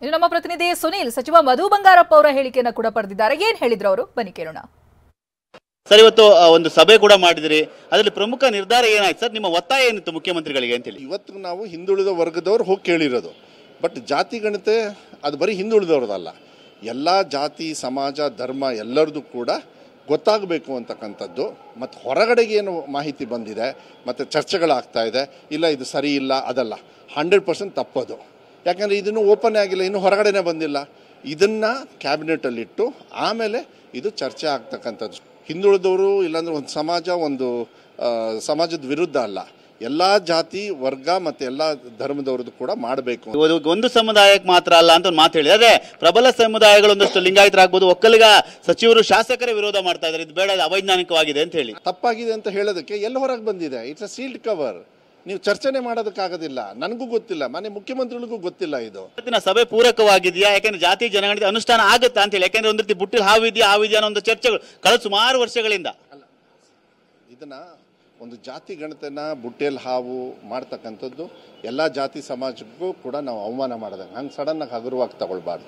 ಇನ್ನು ನಮ್ಮ ಪ್ರತಿನಿಧಿ ಸುನೀಲ್ ಸಚಿವ ಮಧು ಬಂಗಾರಪ್ಪ ಅವರ ಹೇಳಿಕೆಯನ್ನು ಕೂಡ ಪಡೆದಿದ್ದಾರೆ. ಏನ್ ಹೇಳಿದ್ರು ಅವರು, ಬನ್ನಿ ಕೇಳೋಣ. ಸರ್, ಇವತ್ತು ಒಂದು ಸಭೆ ಕೂಡ ಮಾಡಿದಿರಿ, ಅದರಲ್ಲಿ ಪ್ರಮುಖ ನಿರ್ಧಾರ ಏನಾಯ್ತು ಸರ್? ನಿಮ್ಮ ಒತ್ತಾಯ ಏನಿತ್ತು ಮುಖ್ಯಮಂತ್ರಿಗಳಿಗೆ ಅಂತ ಹೇಳಿ? ಇವತ್ತು ನಾವು ಹಿಂದುಳಿದ ವರ್ಗದವ್ರು ಹೋಗಿ ಕೇಳಿರೋದು, ಬಟ್ ಜಾತಿ ಗಣತೆ ಅದು ಬರೀ ಹಿಂದುಳಿದವ್ರದಲ್ಲ, ಎಲ್ಲ ಜಾತಿ ಸಮಾಜ ಧರ್ಮ ಎಲ್ಲರದು ಕೂಡ ಗೊತ್ತಾಗಬೇಕು ಅಂತಕ್ಕಂಥದ್ದು. ಮತ್ತು ಹೊರಗಡೆಗೆ ಏನು ಮಾಹಿತಿ ಬಂದಿದೆ ಮತ್ತು ಚರ್ಚೆಗಳಾಗ್ತಾ ಇದೆ, ಇಲ್ಲ ಇದು ಸರಿ ಇಲ್ಲ, ಅದಲ್ಲ 100% ತಪ್ಪದು. ಯಾಕಂದರೆ ಇದನ್ನು ಓಪನ್ ಆಗಿಲ್ಲ, ಇನ್ನೂ ಹೊರಗಡೆನೇ ಬಂದಿಲ್ಲ. ಇದನ್ನು ಕ್ಯಾಬಿನೆಟಲ್ಲಿಟ್ಟು ಆಮೇಲೆ ಇದು ಚರ್ಚೆ ಆಗ್ತಕ್ಕಂಥದ್ದು. ಹಿಂದುಳಿದವರು ಇಲ್ಲಾಂದ್ರೆ ಒಂದು ಸಮಾಜ ಒಂದು ಸಮಾಜದ ವಿರುದ್ಧ ಅಲ್ಲ, ಎಲ್ಲ ಜಾತಿ ವರ್ಗ ಮತ್ತು ಎಲ್ಲ ಧರ್ಮದವ್ರದ್ದು ಕೂಡ ಮಾಡಬೇಕು. ಒಂದು ಸಮುದಾಯಕ್ಕೆ ಮಾತ್ರ ಅಲ್ಲ ಅಂತ ಒಂದು ಮಾತು ಹೇಳಿ. ಅದೇ ಪ್ರಬಲ ಸಮುದಾಯಗಳು ಒಂದಷ್ಟು ಲಿಂಗಾಯತರಾಗ್ಬೋದು, ಒಕ್ಕಲಿಗ ಸಚಿವರು ಶಾಸಕರೇ ವಿರೋಧ ಮಾಡ್ತಾ ಇದ್ದಾರೆ, ಇದು ಬೇಡ, ಅವೈಜ್ಞಾನಿಕವಾಗಿದೆ ಅಂತ ಹೇಳಿ. ತಪ್ಪಾಗಿದೆ ಅಂತ ಹೇಳೋದಕ್ಕೆ ಎಲ್ಲ ಹೊರಗೆ ಬಂದಿದೆ. It's a sealed cover. ನೀವು ಚರ್ಚೆನೆ ಮಾಡೋದಕ್ಕಾಗೋದಿಲ್ಲ, ನನಗೂ ಗೊತ್ತಿಲ್ಲ, ಮನೆ ಮುಖ್ಯಮಂತ್ರಿಗಳಿಗೂ ಗೊತ್ತಿಲ್ಲ. ಇದು ಇವತ್ತಿನ ಸಭೆ ಪೂರಕವಾಗಿದೆಯಾ? ಯಾಕಂದ್ರೆ ಜಾತಿ ಜನಗಣತಿ ಅನುಷ್ಠಾನ ಆಗುತ್ತಾ ಅಂತ ಹೇಳಿ, ಯಾಕಂದ್ರೆ ಒಂದು ರೀತಿ ಬುಟ್ಟಿಲ್ ಹಾವಿದೆಯಾ ಅನ್ನೋ ಒಂದು ಚರ್ಚೆಗಳು ಕಳೆದ ಸುಮಾರು ವರ್ಷಗಳಿಂದ. ಇದನ್ನ ಒಂದು ಜಾತಿ ಗಣತೆನ ಬುಟ್ಟೆಯಲ್ಲಿ ಹಾವು ಮಾಡ್ತಕ್ಕಂಥದ್ದು ಎಲ್ಲ ಜಾತಿ ಸಮಾಜಕ್ಕೂ ಕೂಡ ನಾವು ಅವಮಾನ ಮಾಡಿದಂಗೆ. ಹಂಗೆ ಸಡನ್ನಾಗಿ ಹಗುರವಾಗಿ ತಗೊಳ್ಬಾರ್ದು.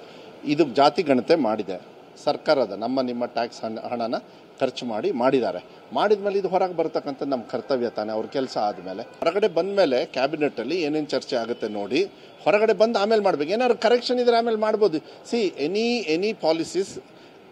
ಇದು ಜಾತಿ ಗಣತೆ ಮಾಡಿದೆ ಸರ್ಕಾರದ, ನಿಮ್ಮ ಟ್ಯಾಕ್ಸ್ ಹಣನ ಖರ್ಚು ಮಾಡಿದ್ದಾರೆ. ಮಾಡಿದ್ಮೇಲೆ ಇದು ಹೊರಗೆ ಬರ್ತಕ್ಕಂಥದ್ದು ನಮ್ಮ ಕರ್ತವ್ಯ ತಾನೆ. ಅವ್ರ ಕೆಲಸ ಆದಮೇಲೆ ಹೊರಗಡೆ ಬಂದಮೇಲೆ ಕ್ಯಾಬಿನೆಟಲ್ಲಿ ಏನೇನು ಚರ್ಚೆ ಆಗುತ್ತೆ ನೋಡಿ, ಹೊರಗಡೆ ಬಂದು ಆಮೇಲೆ ಮಾಡಬೇಕು. ಏನಾದ್ರು ಕರೆಕ್ಷನ್ ಇದ್ರೆ ಆಮೇಲೆ ಮಾಡ್ಬೋದು. C any policies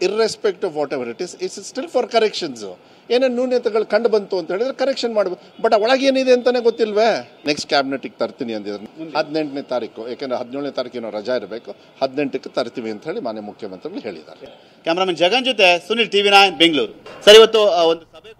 ಇರ್ರೆಸ್ಪೆಕ್ಟ್ of what ever it's still for corrections. ಏನೇನು ನ್ಯೂನತೆಗಳು ಕಂಡು ಬಂತು ಅಂತ ಹೇಳಿದ್ರೆ ಕರೆಕ್ಷನ್ ಮಾಡ್ಬೋದು. ಬಟ್ ಒಳಗೆ ಏನಿದೆ ಅಂತಲೇ ಗೊತ್ತಿಲ್ವೇ. ನೆಕ್ಸ್ಟ್ ಕ್ಯಾಬಿನೆಟಿಗೆ ತರ್ತೀನಿ ಅಂದಿದ್ರು 18ನೇ ತಾರೀಕು, ಯಾಕೆಂದರೆ 17ನೇ ತಾರೀಕಿನ ರಜಾ ಇರಬೇಕು, 18ಕ್ಕೆ ತರ್ತೀವಿ ಅಂತ ಹೇಳಿ ಮಾನ್ಯ ಮುಖ್ಯಮಂತ್ರಿಗಳು ಹೇಳಿದ್ದಾರೆ. ಕ್ಯಾಮರಾಮನ್ ಜಗನ್ ಜೊತೆ ಸುನಿಲ್, TV9 ಬೆಂಗಳೂರು. ಸರ್, ಇವತ್ತು ಒಂದು ಸಭೆ